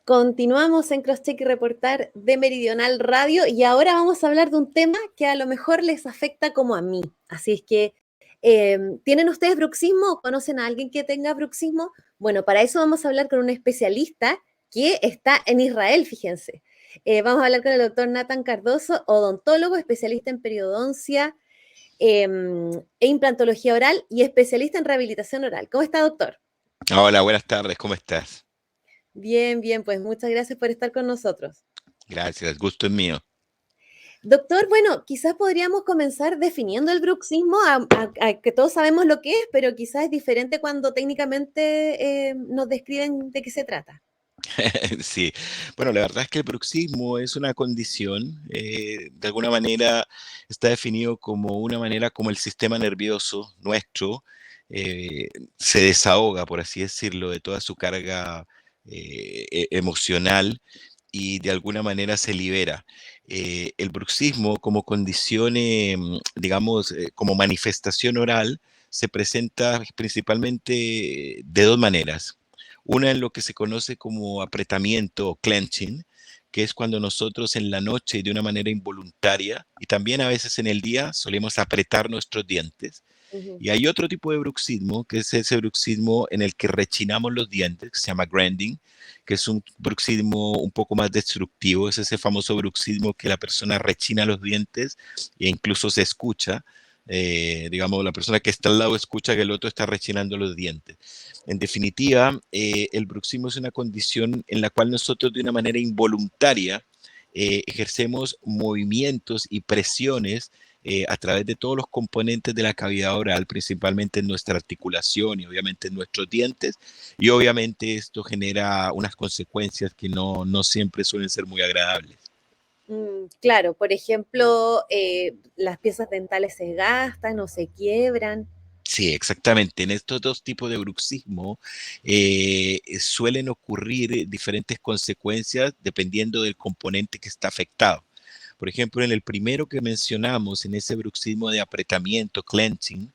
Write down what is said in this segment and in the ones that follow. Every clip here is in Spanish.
Continuamos en Crosscheck y Reportar de Meridional Radio y ahora vamos a hablar de un tema que a lo mejor les afecta como a mí. Así es que, ¿tienen ustedes bruxismo o conocen a alguien que tenga bruxismo? Bueno, para eso vamos a hablar con un especialista que está en Israel, fíjense. Vamos a hablar con el doctor Nathan Cardoso, odontólogo, especialista en periodoncia e implantología oral y especialista en rehabilitación oral. ¿Cómo está, doctor? Hola, buenas tardes, ¿cómo estás? Bien, bien, pues muchas gracias por estar con nosotros. Gracias, el gusto es mío. Doctor, bueno, quizás podríamos comenzar definiendo el bruxismo, a que todos sabemos lo que es, pero quizás es diferente cuando técnicamente nos describen de qué se trata. Sí, bueno, la verdad es que el bruxismo es una condición, de alguna manera está definido como una manera como el sistema nervioso nuestro eh, se desahoga, por así decirlo, de toda su carga emocional y de alguna manera se libera. El bruxismo como condición, digamos, como manifestación oral, se presenta principalmente de dos maneras. Una en lo que se conoce como apretamiento o clenching, que es cuando nosotros en la noche de una manera involuntaria y también a veces en el día solemos apretar nuestros dientes. Ujú. Y hay otro tipo de bruxismo, que es ese bruxismo en el que rechinamos los dientes, que se llama grinding, que es un bruxismo un poco más destructivo, es ese famoso bruxismo que la persona rechina los dientes e incluso se escucha. Digamos, la persona que está al lado escucha que el otro está rechinando los dientes. En definitiva, el bruxismo es una condición en la cual nosotros de una manera involuntaria ejercemos movimientos y presiones a través de todos los componentes de la cavidad oral, principalmente en nuestra articulación y obviamente en nuestros dientes, y obviamente esto genera unas consecuencias que no siempre suelen ser muy agradables. Claro, por ejemplo, las piezas dentales se gastan o se quiebran. Sí, exactamente. En estos dos tipos de bruxismo suelen ocurrir diferentes consecuencias dependiendo del componente que está afectado. Por ejemplo, en el primero que mencionamos, en ese bruxismo de apretamiento, clenching,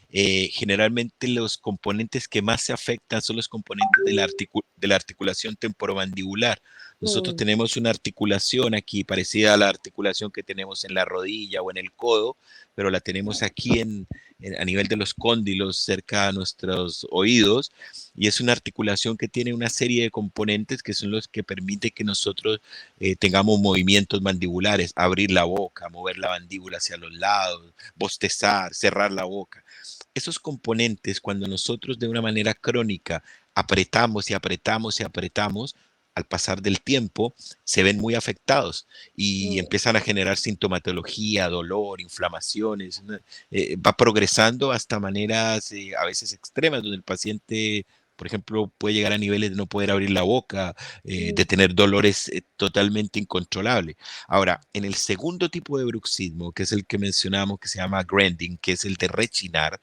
generalmente los componentes que más se afectan son los componentes de la articulación temporomandibular. Nosotros Mm, tenemos una articulación aquí parecida a la articulación que tenemos en la rodilla o en el codo, pero la tenemos aquí a nivel de los cóndilos, cerca a nuestros oídos, y es una articulación que tiene una serie de componentes que son los que permiten que nosotros tengamos movimientos mandibulares, abrir la boca, mover la mandíbula hacia los lados, bostezar, cerrar la boca. Esos componentes, cuando nosotros de una manera crónica apretamos y apretamos y apretamos, al pasar del tiempo se ven muy afectados y mm. empiezan a generar sintomatología, dolor, inflamaciones. ¿No? Va progresando hasta maneras a veces extremas, donde el paciente, por ejemplo, puede llegar a niveles de no poder abrir la boca, de Mm. tener dolores totalmente incontrolables. Ahora, en el segundo tipo de bruxismo, que es el que mencionamos, que se llama grinding, que es el de rechinar,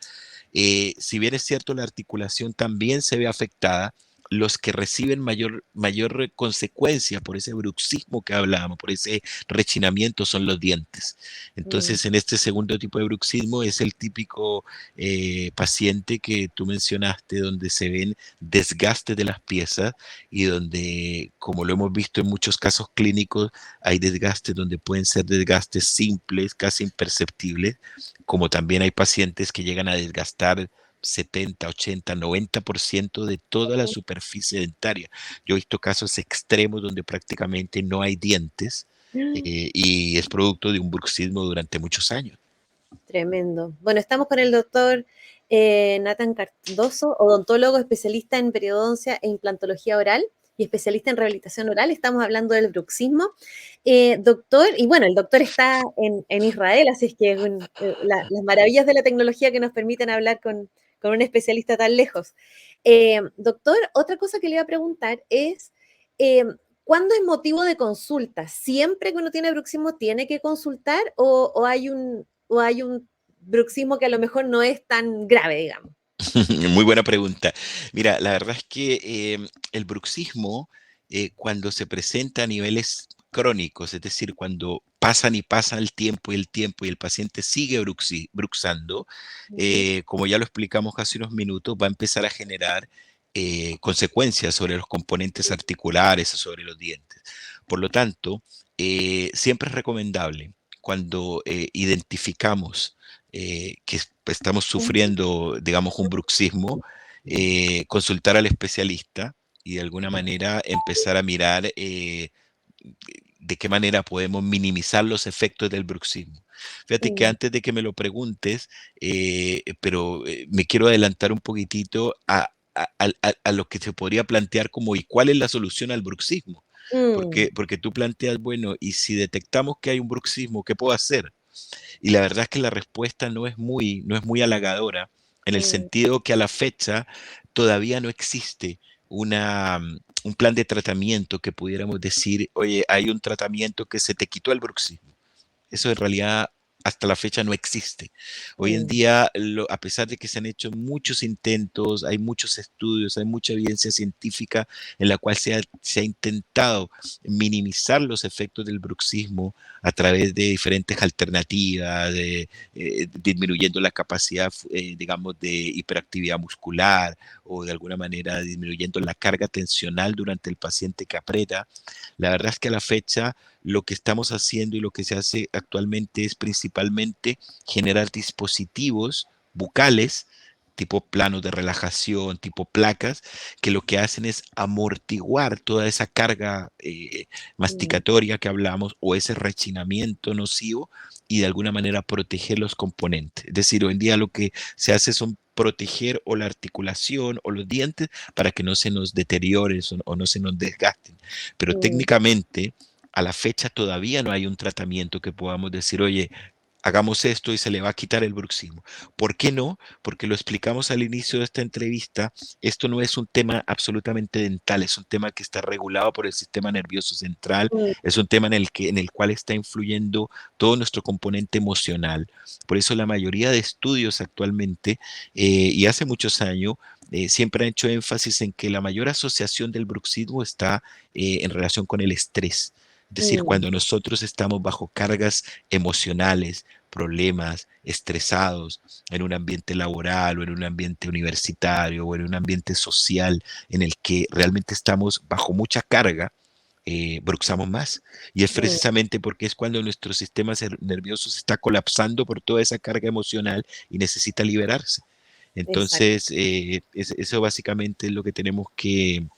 si bien es cierto, la articulación también se ve afectada, los que reciben mayor consecuencia por ese bruxismo que hablábamos, por ese rechinamiento, son los dientes. Mm. Entonces, en este segundo tipo de bruxismo es el típico paciente que tú mencionaste, donde se ven desgastes de las piezas y donde, como lo hemos visto en muchos casos clínicos, hay desgastes donde pueden ser desgastes simples, casi imperceptibles, como también hay pacientes que llegan a desgastar 70, 80, 90% de toda la superficie dentaria. Yo he visto casos extremos donde prácticamente no hay dientes y es producto de un bruxismo durante muchos años. Tremendo. Bueno, estamos con el doctor Nathan Cardoso, odontólogo especialista en periodoncia e implantología oral y especialista en rehabilitación oral. Estamos hablando del bruxismo. Doctor, y bueno, el doctor está en Israel, así es que es las maravillas de la tecnología que nos permiten hablar con un especialista tan lejos. Doctor, otra cosa que le iba a preguntar es, eh, ¿cuándo es motivo de consulta? ¿Siempre que uno tiene bruxismo tiene que consultar o hay un bruxismo que a lo mejor no es tan grave, digamos? Muy buena pregunta. Mira, la verdad es que el bruxismo, cuando se presenta a niveles crónicos, es decir, cuando pasan y pasa el tiempo y el paciente sigue bruxando, Ujú. como ya lo explicamos hace unos minutos, va a empezar a generar consecuencias sobre los componentes articulares o sobre los dientes. Por lo tanto, siempre es recomendable cuando identificamos que estamos Ujú. sufriendo, digamos, un bruxismo, consultar al especialista y de alguna manera empezar a mirar de qué manera podemos minimizar los efectos del bruxismo. Fíjate que Mm, antes de que me lo preguntes, pero me quiero adelantar un poquitito a lo que se podría plantear como, ¿y cuál es la solución al bruxismo? mm, Porque tú planteas, bueno, y si detectamos que hay un bruxismo, ¿qué puedo hacer? Y la verdad es que la respuesta no es muy halagadora, en el mm, sentido que a la fecha todavía no existe un plan de tratamiento que pudiéramos decir, oye, hay un tratamiento que se te quitó el bruxismo. Eso en realidad hasta la fecha no existe. Hoy en mm, día, a pesar de que se han hecho muchos intentos, hay muchos estudios, hay mucha evidencia científica en la cual se ha intentado minimizar los efectos del bruxismo a través de diferentes alternativas, disminuyendo la capacidad, digamos, de hiperactividad muscular o de alguna manera disminuyendo la carga tensional durante el paciente que aprieta. La verdad es que a la fecha lo que estamos haciendo y lo que se hace actualmente es principalmente generar dispositivos bucales, tipo planos de relajación, tipo placas, que lo que hacen es amortiguar toda esa carga mm, masticatoria que hablamos o ese rechinamiento nocivo y de alguna manera proteger los componentes. Es decir, hoy en día lo que se hace son proteger o la articulación o los dientes para que no se nos deterioren o no se nos desgasten. Pero mm, técnicamente a la fecha todavía no hay un tratamiento que podamos decir, oye, hagamos esto y se le va a quitar el bruxismo. ¿Por qué no? Porque lo explicamos al inicio de esta entrevista, esto no es un tema absolutamente dental, es un tema que está regulado por el sistema nervioso central, mm, es un tema en el cual está influyendo todo nuestro componente emocional. Por eso la mayoría de estudios actualmente y hace muchos años siempre han hecho énfasis en que la mayor asociación del bruxismo está en relación con el estrés. Es decir, mm, cuando nosotros estamos bajo cargas emocionales, problemas, estresados, en un ambiente laboral o en un ambiente universitario o en un ambiente social en el que realmente estamos bajo mucha carga, bruxamos más. Y es mm, precisamente porque es cuando nuestro sistema nervioso se está colapsando por toda esa carga emocional y necesita liberarse. exacto. Entonces, eso básicamente es lo que tenemos que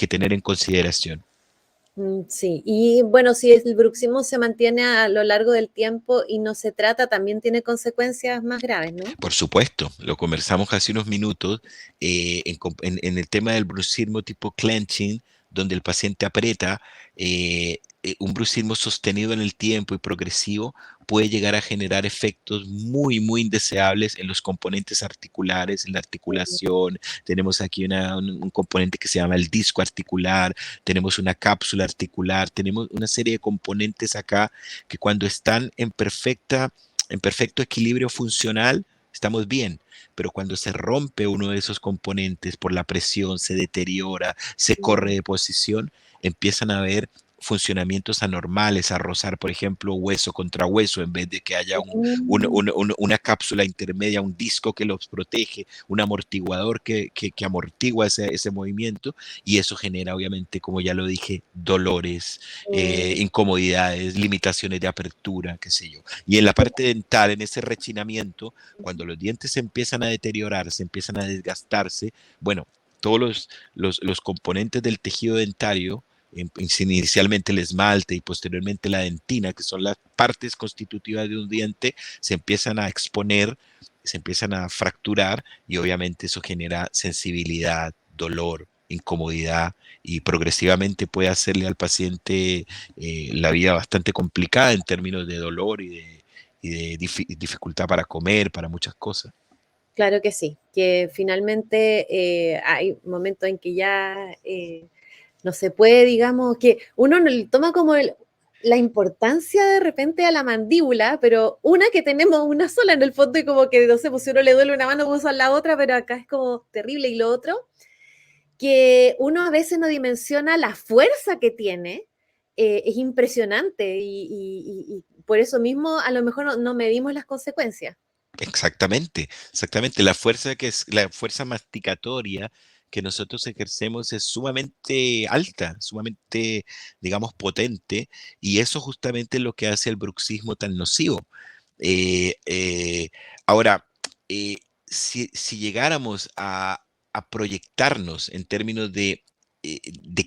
tener en consideración. Sí, y bueno, si el bruxismo se mantiene a lo largo del tiempo y no se trata, también tiene consecuencias más graves, ¿no? Por supuesto, lo conversamos hace unos minutos en el tema del bruxismo tipo clenching, donde el paciente aprieta, un bruxismo sostenido en el tiempo y progresivo puede llegar a generar efectos muy, muy indeseables en los componentes articulares, en la Mm, articulación. Tenemos aquí un componente que se llama el disco articular, tenemos una cápsula articular, tenemos una serie de componentes acá que cuando están en perfecto equilibrio funcional, estamos bien, pero cuando se rompe uno de esos componentes por la presión, se deteriora, se corre mm, de posición, empiezan a haber funcionamientos anormales, a rozar, por ejemplo, hueso contra hueso, en vez de que haya mm, una cápsula intermedia, un disco que los protege, un amortiguador que amortigua ese movimiento, y eso genera, obviamente, como ya lo dije, dolores, mm, incomodidades, limitaciones de apertura, qué sé yo. Y en la parte dental, en ese rechinamiento, cuando los dientes se empiezan a deteriorarse, empiezan a desgastarse, bueno, todos los componentes del tejido dentario, inicialmente el esmalte y posteriormente la dentina, que son las partes constitutivas de un diente, se empiezan a exponer, se empiezan a fracturar y obviamente eso genera sensibilidad, dolor, incomodidad y progresivamente puede hacerle al paciente la vida bastante complicada en términos de dolor y de dificultad para comer, para muchas cosas. claro que sí, que finalmente hay momentos en que ya no se puede, digamos, que uno no le toma como la importancia de repente a la mandíbula, pero una que tenemos una sola en el fondo y como que, no sé, pues si uno le duele una mano puede usar la otra, pero acá es como terrible. Y lo otro, que uno a veces no dimensiona la fuerza que tiene, es impresionante y por eso mismo a lo mejor no medimos las consecuencias. Exactamente, exactamente. La fuerza que es la fuerza masticatoria que nosotros ejercemos es sumamente alta, sumamente, digamos, potente, y eso justamente es lo que hace el bruxismo tan nocivo. Eh, eh, ahora, si llegáramos a proyectarnos en términos de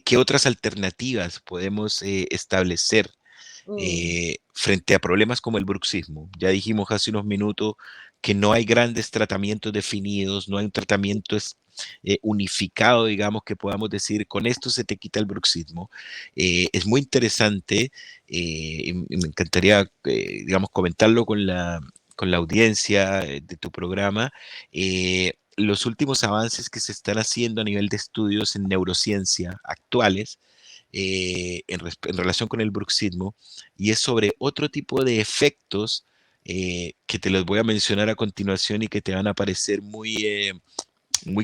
qué otras alternativas podemos establecer Mm, frente a problemas como el bruxismo. Ya dijimos hace unos minutos que no hay grandes tratamientos definidos, no hay un tratamiento unificado, digamos, que podamos decir, con esto se te quita el bruxismo. Es muy interesante y me encantaría, digamos, comentarlo con la audiencia de tu programa. Los últimos avances que se están haciendo a nivel de estudios en neurociencia actuales en relación con el bruxismo, y es sobre otro tipo de efectos que te los voy a mencionar a continuación y que te van a parecer muy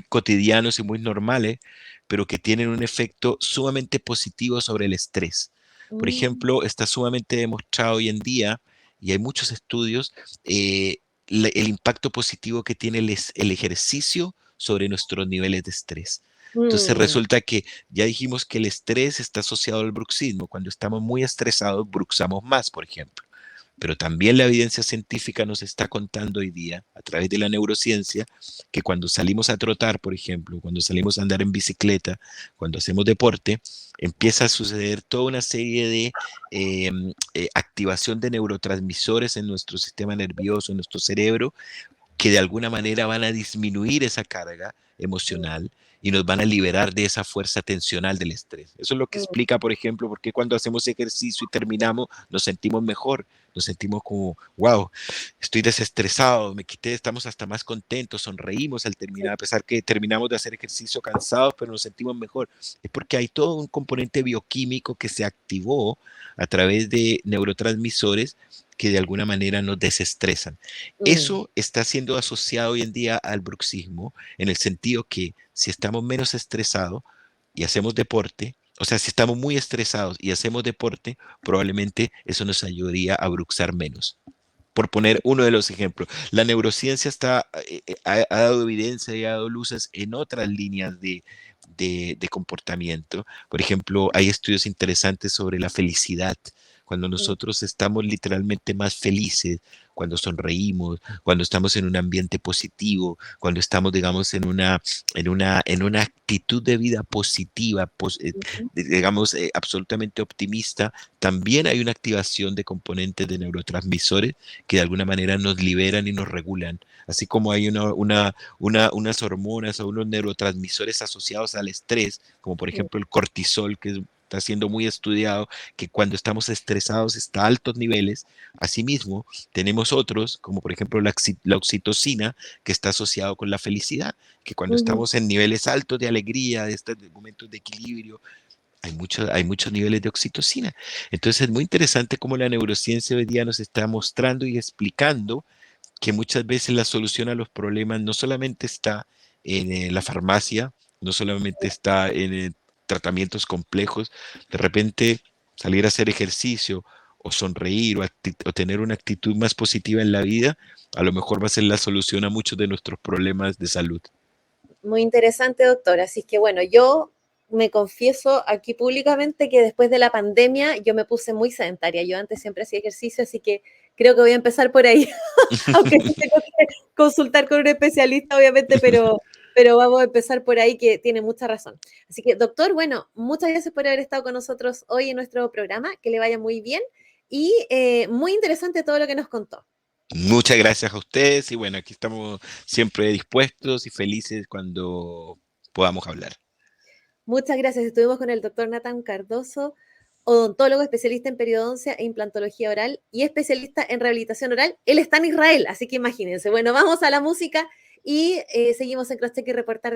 cotidianos y muy normales, pero que tienen un efecto sumamente positivo sobre el estrés. Por mm, ejemplo, está sumamente demostrado hoy en día, y hay muchos estudios, el impacto positivo que tiene el ejercicio sobre nuestros niveles de estrés. Entonces mm, resulta que ya dijimos que el estrés está asociado al bruxismo. Cuando estamos muy estresados, bruxamos más, por ejemplo. Pero también la evidencia científica nos está contando hoy día, a través de la neurociencia, que cuando salimos a trotar, por ejemplo, cuando salimos a andar en bicicleta, cuando hacemos deporte, empieza a suceder toda una serie de activación de neurotransmisores en nuestro sistema nervioso, en nuestro cerebro, que de alguna manera van a disminuir esa carga emocional y nos van a liberar de esa fuerza tensional del estrés. Eso es lo que mm, explica, por ejemplo, por qué cuando hacemos ejercicio y terminamos nos sentimos mejor, nos sentimos como, wow, estoy desestresado, me quité, estamos hasta más contentos, sonreímos al sí, terminar, a pesar que terminamos de hacer ejercicio cansados, pero nos sentimos mejor. Es porque hay todo un componente bioquímico que se activó a través de neurotransmisores que de alguna manera nos desestresan. mm, Eso está siendo asociado hoy en día al bruxismo, en el sentido que si estamos menos estresados y hacemos deporte, o sea, si estamos muy estresados y hacemos deporte, probablemente eso nos ayudaría a bruxar menos. Por poner uno de los ejemplos, la neurociencia ha dado evidencia y ha dado luces en otras líneas de comportamiento. Por ejemplo, hay estudios interesantes sobre la felicidad. Cuando mm, nosotros estamos literalmente más felices, cuando sonreímos, cuando estamos en un ambiente positivo, cuando estamos, digamos, en una actitud de vida positiva, ujú, digamos, absolutamente optimista, también hay una activación de componentes de neurotransmisores que de alguna manera nos liberan y nos regulan, así como hay unas hormonas o unos neurotransmisores asociados al estrés, como por mm, ejemplo el cortisol, que está siendo muy estudiado, que cuando estamos estresados está a altos niveles. Asimismo, tenemos otros, como por ejemplo la oxitocina, que está asociado con la felicidad, que cuando ujú. estamos en niveles altos de alegría, de estos momentos de equilibrio, hay muchos niveles de oxitocina. Entonces es muy interesante cómo la neurociencia hoy día nos está mostrando y explicando que muchas veces la solución a los problemas no solamente está en la farmacia, no solamente está en tratamientos complejos, de repente salir a hacer ejercicio o sonreír o tener una actitud más positiva en la vida, a lo mejor va a ser la solución a muchos de nuestros problemas de salud. Muy interesante, doctora. Así que bueno, yo me confieso aquí públicamente que después de la pandemia yo me puse muy sedentaria. Yo antes siempre hacía ejercicio, así que creo que voy a empezar por ahí, aunque sí tengo que consultar con un especialista, obviamente, pero vamos a empezar por ahí, que tiene mucha razón. Así que, doctor, bueno, muchas gracias por haber estado con nosotros hoy en nuestro programa, que le vaya muy bien y muy interesante todo lo que nos contó. Muchas gracias a ustedes y bueno, aquí estamos siempre dispuestos y felices cuando podamos hablar. Muchas gracias. Estuvimos con el doctor Nathan Cardoso, odontólogo, especialista en periodoncia e implantología oral y especialista en rehabilitación oral. Él está en Israel, así que imagínense. Bueno, vamos a la música y seguimos en Crosscheck y Reportar.